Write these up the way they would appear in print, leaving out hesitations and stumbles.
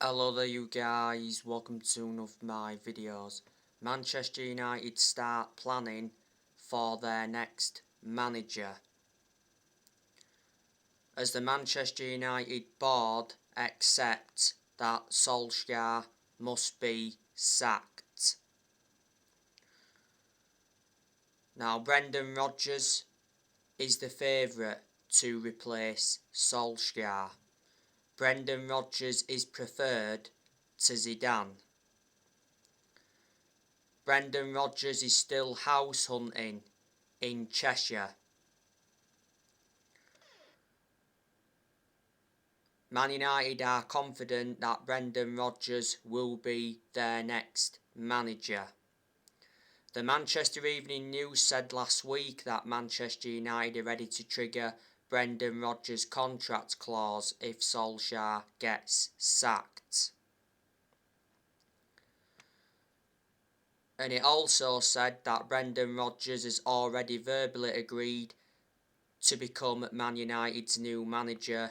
Hello there you guys, welcome to one of my videos. Manchester United start planning for their next manager, as the Manchester United board accept that Solskjaer must be sacked. Now Brendan Rodgers is the favourite to replace Solskjaer. Brendan Rodgers is preferred to Zidane. Brendan Rodgers is still house hunting in Cheshire. Man United are confident that Brendan Rodgers will be their next manager. The Manchester Evening News said last week that Manchester United are ready to trigger Brendan Rodgers' contract clause if Solskjaer gets sacked. And it also said that Brendan Rodgers has already verbally agreed to become Man United's new manager,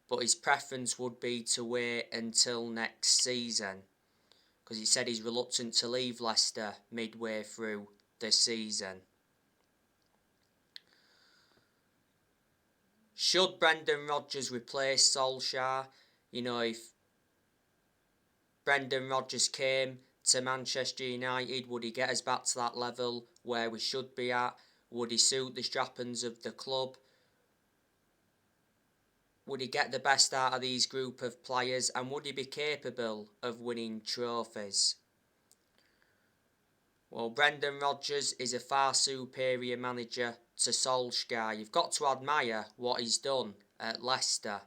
but his preference would be to wait until next season, because he said he's reluctant to leave Leicester midway through the season. Should Brendan Rodgers replace Solskjaer? If Brendan Rodgers came to Manchester United, would he get us back to that level where we should be at? Would he suit the strappings of the club? Would he get the best out of these group of players, and would he be capable of winning trophies? Well, Brendan Rodgers is a far superior manager to Solskjaer. You've got to admire what he's done at Leicester.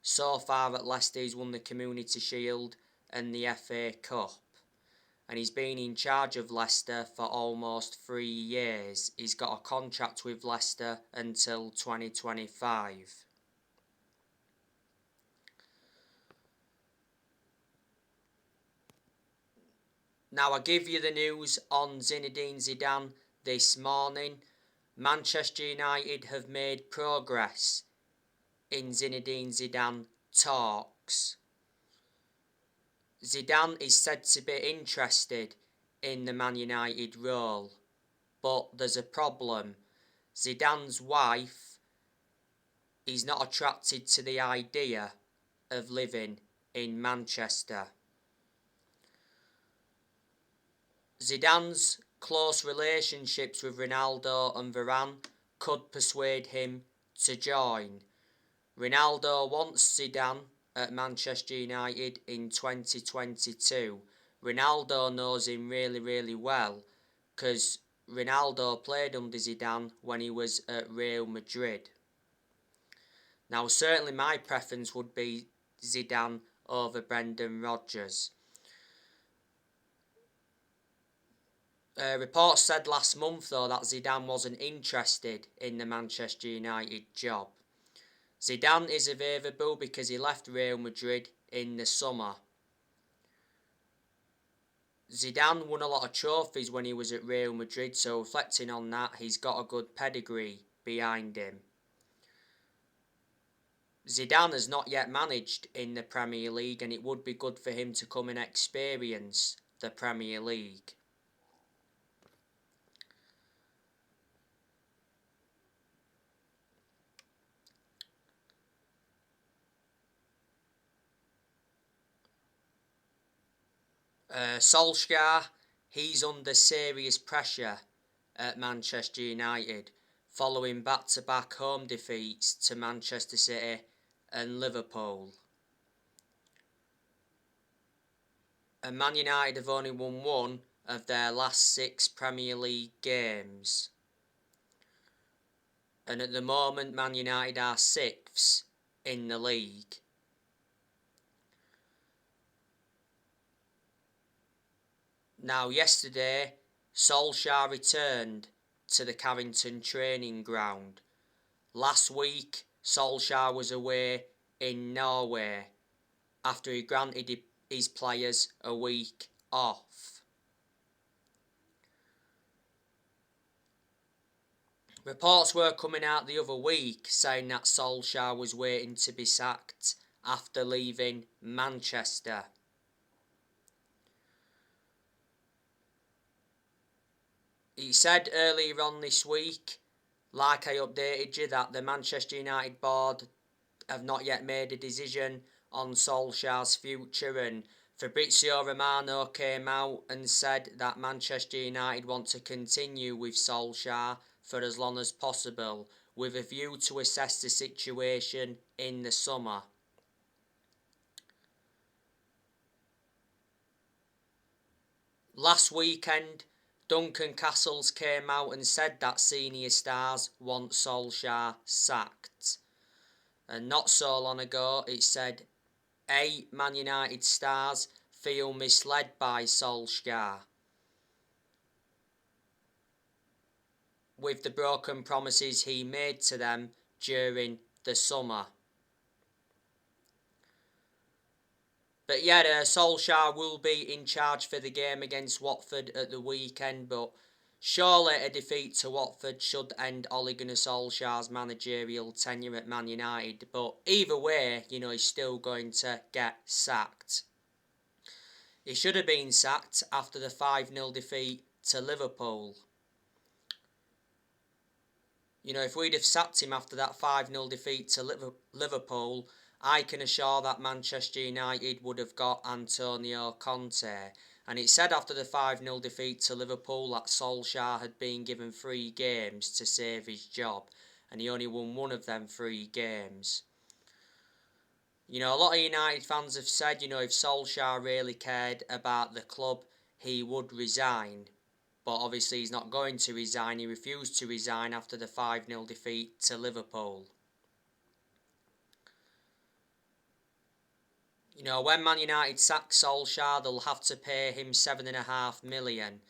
So far at Leicester, he's won the Community Shield and the FA Cup. And he's been in charge of Leicester for almost 3 years. He's got a contract with Leicester until 2025. Now I give you the news on Zinedine Zidane this morning. Manchester United have made progress in Zinedine Zidane talks. Zidane is said to be interested in the Man United role, but there's a problem. Zidane's wife is not attracted to the idea of living in Manchester. Zidane's close relationships with Ronaldo and Varane could persuade him to join. Ronaldo wants Zidane at Manchester United in 2022. Ronaldo knows him really well, because Ronaldo played under Zidane when he was at Real Madrid. Now certainly my preference would be Zidane over Brendan Rodgers. Reports said last month though that Zidane wasn't interested in the Manchester United job. Zidane is available because he left Real Madrid in the summer. Zidane won a lot of trophies when he was at Real Madrid, so reflecting on that, he's got a good pedigree behind him. Zidane has not yet managed in the Premier League, and it would be good for him to come and experience the Premier League. Solskjaer, he's under serious pressure at Manchester United, following back-to-back home defeats to Manchester City and Liverpool. And Man United have only won one of their last 6 Premier League games. And at the moment, Man United are 6th in the league. Now, yesterday, Solskjaer returned to the Carrington training ground. Last week, Solskjaer was away in Norway after he granted his players a week off. Reports were coming out the other week saying that Solskjaer was waiting to be sacked after leaving Manchester. He said earlier on this week, like I updated you, that the Manchester United board have not yet made a decision on Solskjaer's future, and Fabrizio Romano came out and said that Manchester United want to continue with Solskjaer for as long as possible, with a view to assess the situation in the summer. Last weekend, Duncan Castles came out and said that senior stars want Solskjaer sacked. And not so long ago, it said 8 Man United stars feel misled by Solskjaer, with the broken promises he made to them during the summer. But yeah, Solskjaer will be in charge for the game against Watford at the weekend, but surely a defeat to Watford should end Ole Gunnar Solskjaer's managerial tenure at Man United. But either way, he's still going to get sacked. He should have been sacked after the 5-0 defeat to Liverpool. If we'd have sacked him after that 5-0 defeat to Liverpool, I can assure that Manchester United would have got Antonio Conte. And it said after the 5-0 defeat to Liverpool that Solskjaer had been given 3 games to save his job, and he only won one of them 3 games. A lot of United fans have said, if Solskjaer really cared about the club, he would resign. But obviously he's not going to resign. He refused to resign after the 5-0 defeat to Liverpool. When Man United sack Solskjaer, they'll have to pay him $7.5 million,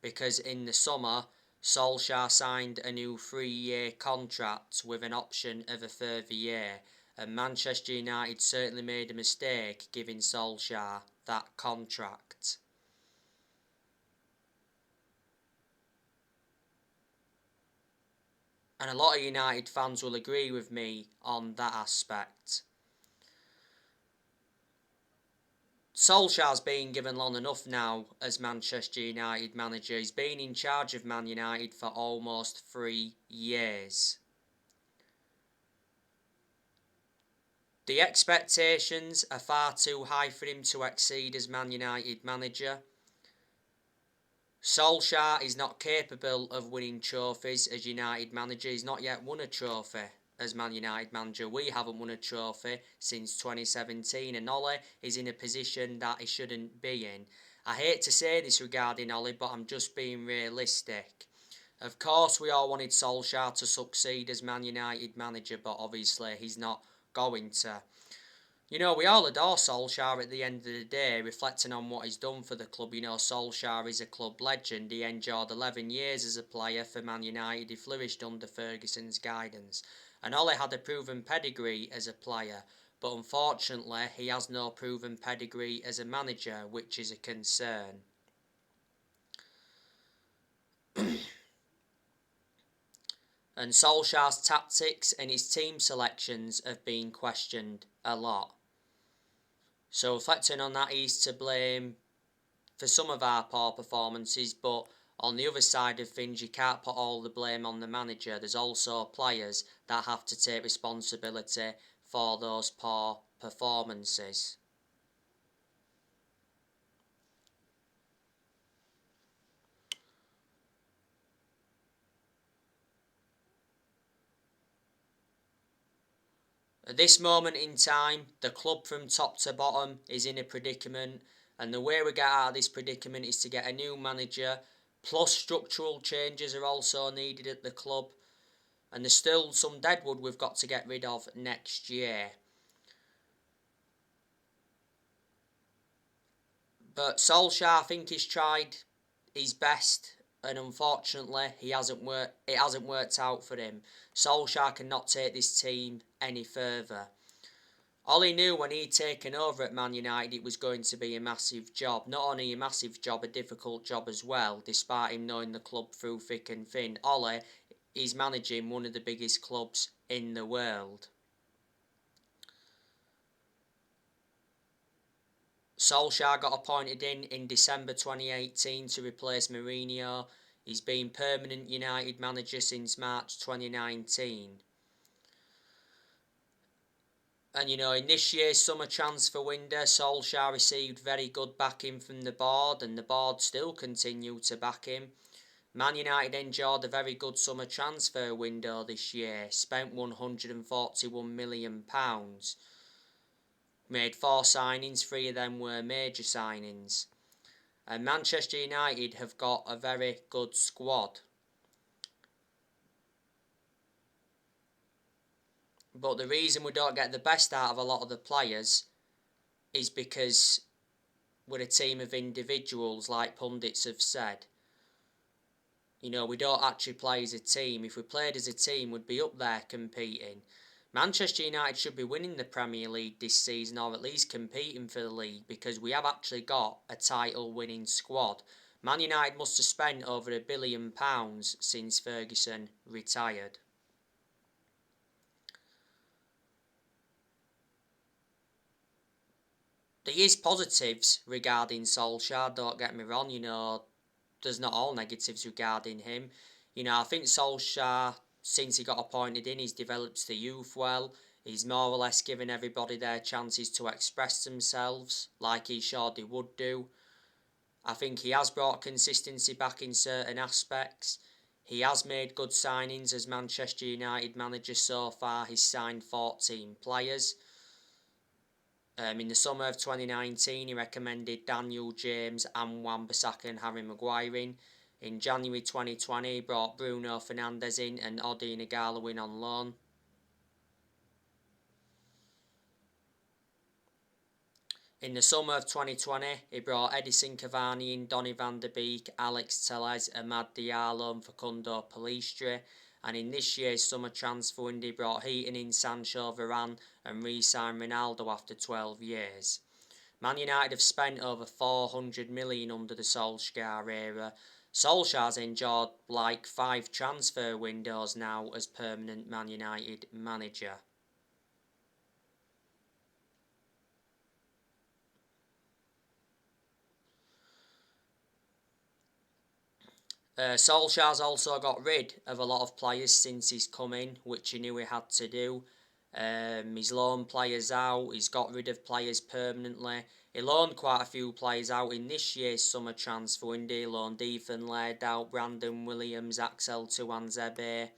because in the summer, Solskjaer signed a new 3-year contract with an option of a further year, and Manchester United certainly made a mistake giving Solskjaer that contract. And a lot of United fans will agree with me on that aspect. Solskjaer's been given long enough now as Manchester United manager. He's been in charge of Man United for almost 3 years. The expectations are far too high for him to exceed as Man United manager. Solskjaer is not capable of winning trophies as United manager. He's not yet won a trophy as Man United manager. We haven't won a trophy since 2017, and Ole is in a position that he shouldn't be in. I hate to say this regarding Ole, but I'm just being realistic. Of course, we all wanted Solskjaer to succeed as Man United manager, but obviously he's not going to. We all adore Solskjaer at the end of the day, reflecting on what he's done for the club. Solskjaer is a club legend. He endured 11 years as a player for Man United. He flourished under Ferguson's guidance. And Ole had a proven pedigree as a player, but unfortunately he has no proven pedigree as a manager, which is a concern. And Solskjaer's tactics and his team selections have been questioned a lot. So reflecting on that, he's to blame for some of our poor performances, but on the other side of things, you can't put all the blame on the manager. There's also players that have to take responsibility for those poor performances. At this moment in time, the club from top to bottom is in a predicament, and the way we get out of this predicament is to get a new manager, plus structural changes are also needed at the club, and there's still some deadwood we've got to get rid of next year. But Solskjaer, I think he's tried his best, and unfortunately it hasn't worked out for him. Solskjaer cannot take this team any further. Ole knew when he'd taken over at Man United it was going to be a massive job. Not only a massive job, a difficult job as well, despite him knowing the club through thick and thin. Ole is managing one of the biggest clubs in the world. Solskjaer got appointed in December 2018 to replace Mourinho. He's been permanent United manager since March 2019. And in this year's summer transfer window, Solskjaer received very good backing from the board, and the board still continue to back him. Man United enjoyed a very good summer transfer window this year, spent £141 million. Made 4 signings, 3 of them were major signings. And Manchester United have got a very good squad. But the reason we don't get the best out of a lot of the players is because we're a team of individuals, like pundits have said. We don't actually play as a team. If we played as a team, we'd be up there competing. Manchester United should be winning the Premier League this season, or at least competing for the league, because we have actually got a title-winning squad. Man United must have spent over £1 billion since Ferguson retired. There is positives regarding Solskjaer, don't get me wrong, there's not all negatives regarding him. I think Solskjaer, since he got appointed he's developed the youth well. He's more or less given everybody their chances to express themselves, like he sure they would do. I think he has brought consistency back in certain aspects. He has made good signings as Manchester United manager so far. He's signed 14 players. In the summer of 2019, he recommended Daniel James and Wan-Bissaka and Harry Maguire in. In January 2020, he brought Bruno Fernandes in and Odi Nagalo in on loan. In the summer of 2020, he brought Edison Cavani in, Donny van der Beek, Alex Telles, Amad Diallo and Facundo Pellistri. And in this year's summer transfer window, he brought Heaton in, Sancho, Varane and re-signed Ronaldo after 12 years. Man United have spent over 400 million under the Solskjaer era. Solskjaer's enjoyed like 5 transfer windows now as permanent Man United manager. Solskjaer's also got rid of a lot of players since he's come in, which he knew he had to do. He's loaned players out, he's got rid of players permanently. He loaned quite a few players out in this year's summer transfer window. He loaned Ethan Laird out, Brandon Williams, Axel Tuanzebe.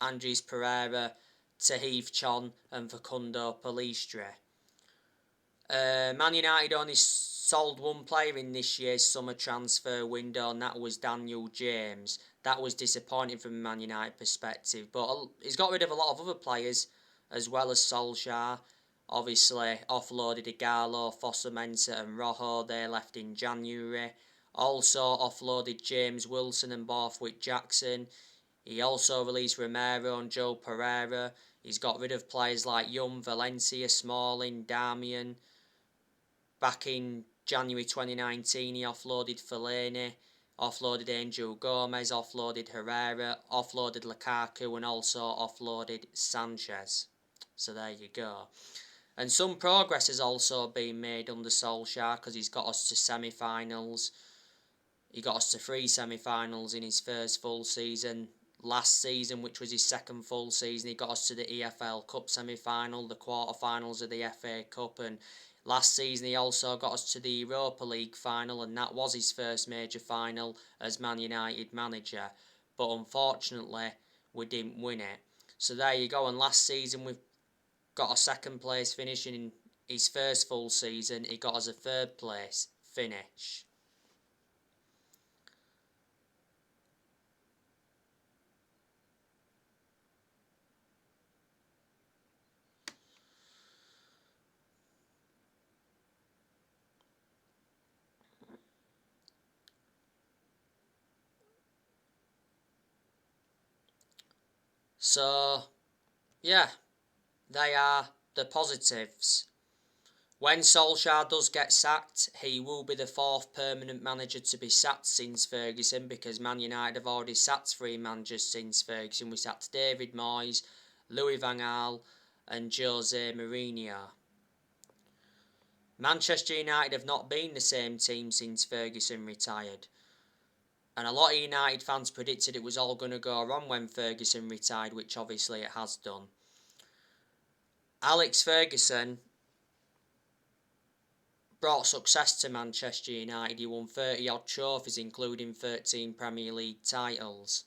Andres Pereira, Tahith Chon and Facundo Pellistri. Man United only sold 1 player in this year's summer transfer window, and that was Daniel James. That was disappointing from a Man United perspective, but he's got rid of a lot of other players as well as Solskjaer. Obviously, offloaded Igalo, Fossa-Mensah and Rojo, they left in January. Also offloaded James Wilson and Borthwick Jackson. He also released Romero and Joe Pereira. He's got rid of players like Young, Valencia, Smalling, Darmian. Back in January 2019, he offloaded Fellaini, offloaded Angel Gomez, offloaded Herrera, offloaded Lukaku and also offloaded Sanchez. So there you go. And some progress has also been made under Solskjaer because he's got us to semi-finals. He got us to 3 semi-finals in his first full season. Last season, which was his second full season, he got us to the EFL Cup semi-final, the quarter-finals of the FA Cup, and last season he also got us to the Europa League final, and that was his first major final as Man United manager. But unfortunately, we didn't win it. So there you go, and last season we've got a 2nd place finish, and in his first full season he got us a 3rd place finish. So, yeah, they are the positives. When Solskjaer does get sacked, he will be the 4th permanent manager to be sacked since Ferguson, because Man United have already sacked 3 managers since Ferguson. We sacked David Moyes, Louis van Gaal and Jose Mourinho. Manchester United have not been the same team since Ferguson retired. And a lot of United fans predicted it was all going to go wrong when Ferguson retired, which obviously it has done. Alex Ferguson brought success to Manchester United. He won 30 odd trophies, including 13 Premier League titles.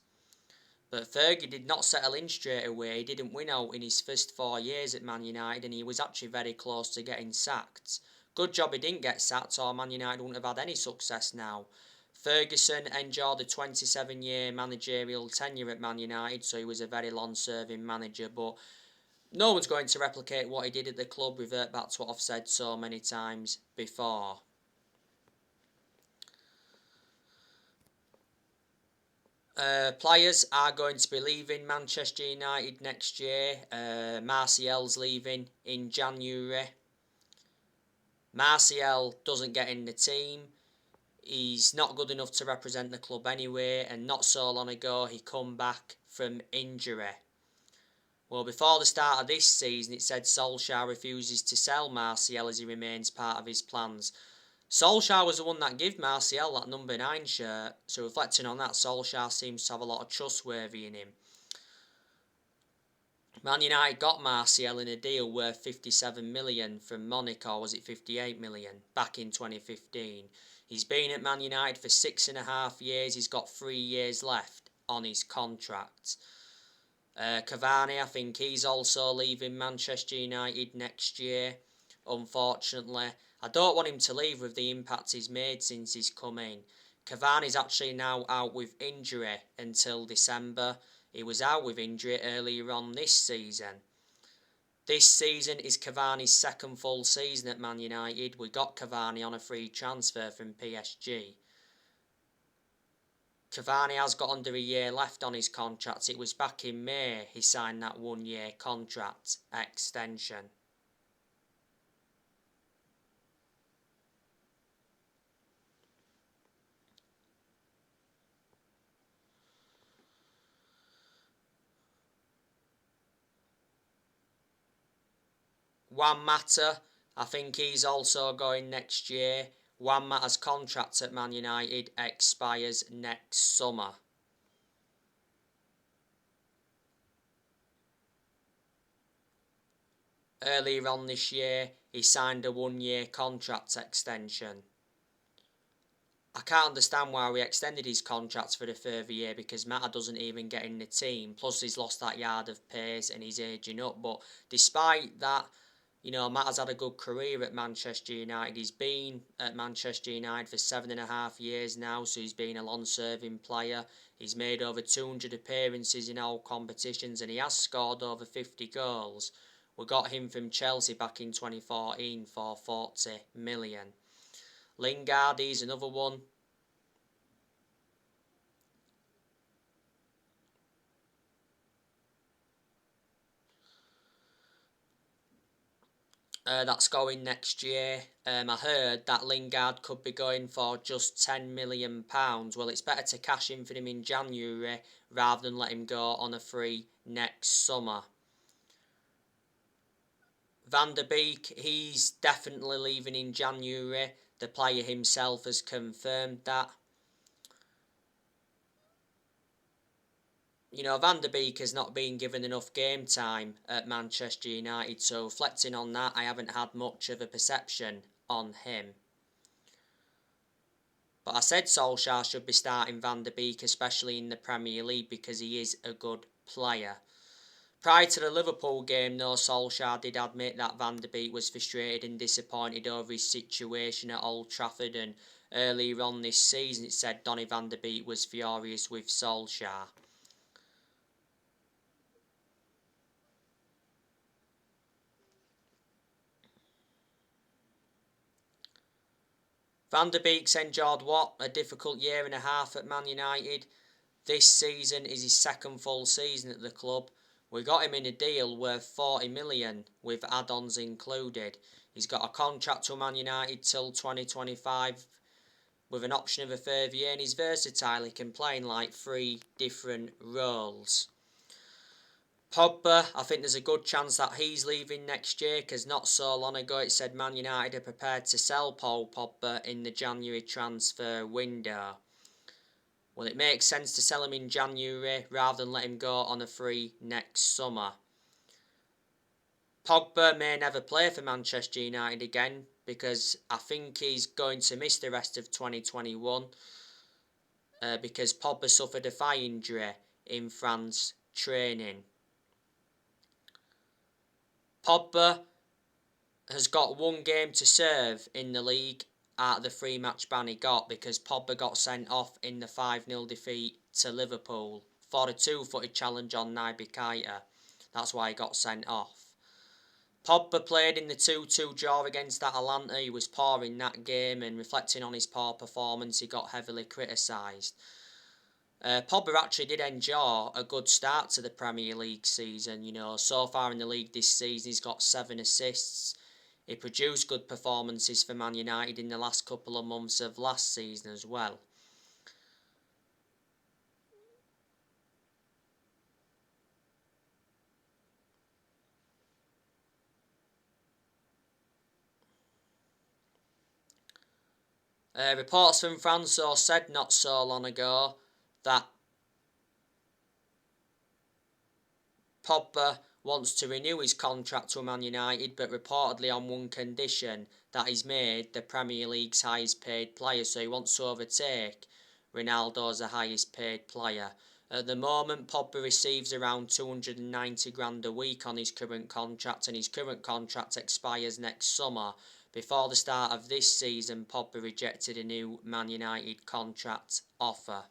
But Fergie did not settle in straight away. He didn't win out in his first 4 years at Man United, and he was actually very close to getting sacked. Good job he didn't get sacked, or Man United wouldn't have had any success now. Ferguson enjoyed a 27-year managerial tenure at Man United, so he was a very long-serving manager, but no one's going to replicate what he did at the club. Revert back to what I've said so many times before. Players are going to be leaving Manchester United next year. Martial's leaving in January. Martial doesn't get in the team. He's not good enough to represent the club anyway, and not so long ago he come back from injury. Well, before the start of this season, it said Solskjaer refuses to sell Martial as he remains part of his plans. Solskjaer was the one that gave Martial that number 9 shirt, so reflecting on that, Solskjaer seems to have a lot of trustworthy in him. Man United got Martial in a deal worth 57 million from Monaco, or was it 58 million, back in 2015. He's been at Man United for 6.5 years, he's got 3 years left on his contract. Cavani, I think he's also leaving Manchester United next year, unfortunately. I don't want him to leave with the impact he's made since he's come in. Cavani's actually now out with injury until December. He was out with injury earlier on this season. This season is Cavani's second full season at Man United. We got Cavani on a free transfer from PSG. Cavani has got under a year left on his contract. It was back in May he signed that 1-year contract extension. Juan Mata, I think he's also going next year. Juan Mata's contract at Man United expires next summer. Earlier on this year, he signed a 1-year contract extension. I can't understand why we extended his contract for a further year, because Mata doesn't even get in the team. Plus, he's lost that yard of pace and he's ageing up. But despite that, you know, Mata's had a good career at Manchester United. He's been at Manchester United for 7.5 years now, so he's been a long-serving player. He's made over 200 appearances in all competitions, and he has scored over 50 goals. We got him from Chelsea back in 2014 for 40 million. Lingard, he's another one. That's going next year. I heard that Lingard could be going for just £10 million. Well, it's better to cash in for him in January rather than let him go on a free next summer. Van der Beek, he's definitely leaving in January. The player himself has confirmed that. You know, Van der Beek has not been given enough game time at Manchester United, so reflecting on that, I haven't had much of a perception on him. But I said Solskjaer should be starting Van der Beek, especially in the Premier League, because he is a good player. Prior to the Liverpool game, though, Solskjaer did admit that Van der Beek was frustrated and disappointed over his situation at Old Trafford, and earlier on this season it said Donny Van der Beek was furious with Solskjaer. Van der Beek's endured a difficult year and a half at Man United. This season is his second full season at the club. We got him in a deal worth 40 million with add-ons included. He's got a contract to Man United till 2025 with an option of a further year, and he's versatile. He can play in like 3 different roles. Pogba, I think there's a good chance that he's leaving next year, because not so long ago it said Man United are prepared to sell Paul Pogba in the January transfer window. Well, it makes sense to sell him in January rather than let him go on a free next summer. Pogba may never play for Manchester United again, because I think he's going to miss the rest of 2021 because Pogba suffered a thigh injury in France training. Pogba has got one game to serve in the league out of the 3-match ban he got, because Pogba got sent off in the 5-0 defeat to Liverpool for a 2-footed challenge on Naby Keita. That's why he got sent off. Pogba played in the 2-2 draw against Atalanta. He was poor in that game, and reflecting on his poor performance, he got heavily criticised. Pogba actually did enjoy a good start to the Premier League season. So far in the league this season, he's got 7 assists. He produced good performances for Man United in the last couple of months of last season as well. Reports from France said not so long ago that Pogba wants to renew his contract with Man United, but reportedly on one condition, that he's made the Premier League's highest paid player, so he wants to overtake Ronaldo as the highest paid player. At the moment, Pogba receives around 290 grand a week on his current contract, and his current contract expires next summer. Before the start of this season, Pogba rejected a new Man United contract offer.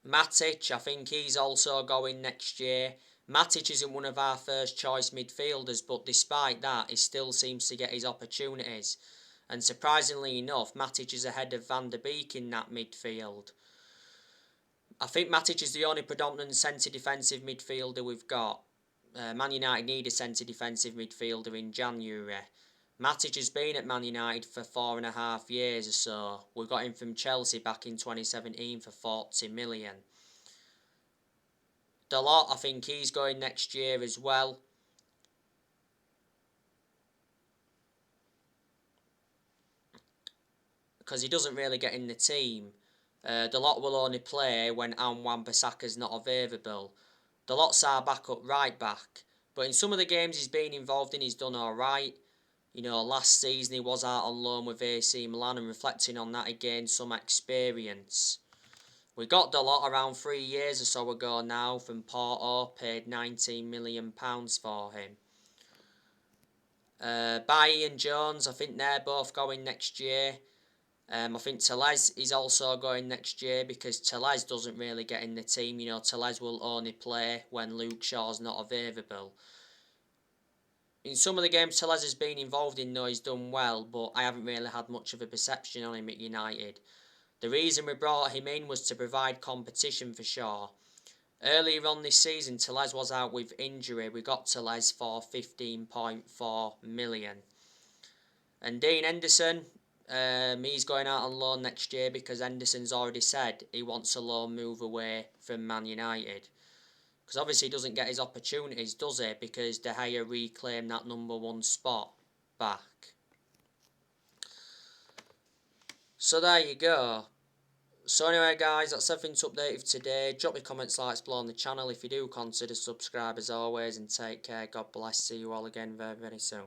Matic, I think he's also going next year. Matic isn't one of our first choice midfielders, but despite that, he still seems to get his opportunities. And surprisingly enough, Matic is ahead of Van der Beek in that midfield. I think Matic is the only predominant centre defensive midfielder we've got. Man United need a centre defensive midfielder in January. Matic has been at Man United for 4.5 years or so. We got him from Chelsea back in 2017 for 40 million. Dalot, I think he's going next year as well. Because he doesn't really get in the team. Dalot will only play when Wan-Bissaka's not available. Dalot's our backup right back. But in some of the games he's been involved in, he's done alright. Last season he was out on loan with AC Milan, and reflecting on that, he gained some experience. We got Dalot around 3 years or so ago now from Porto, paid £19 million for him. Bailly and Jones, I think they're both going next year. I think Tellez is also going next year, because Tellez doesn't really get in the team. Tellez will only play when Luke Shaw's not available. In some of the games Tellez has been involved in, though, he's done well, but I haven't really had much of a perception on him at United. The reason we brought him in was to provide competition for Shaw. Earlier on this season, Tellez was out with injury. We got Tellez for 15.4 million. And Dean Henderson, he's going out on loan next year, because Henderson's already said he wants a loan move away from Man United. Because obviously he doesn't get his opportunities, does he? Because De Gea reclaimed that number 1 spot back. So there you go. So anyway guys, that's everything to update you today. Drop your comments, likes below on the channel if you do consider subscribe as always, and take care. God bless. See you all again very, very soon.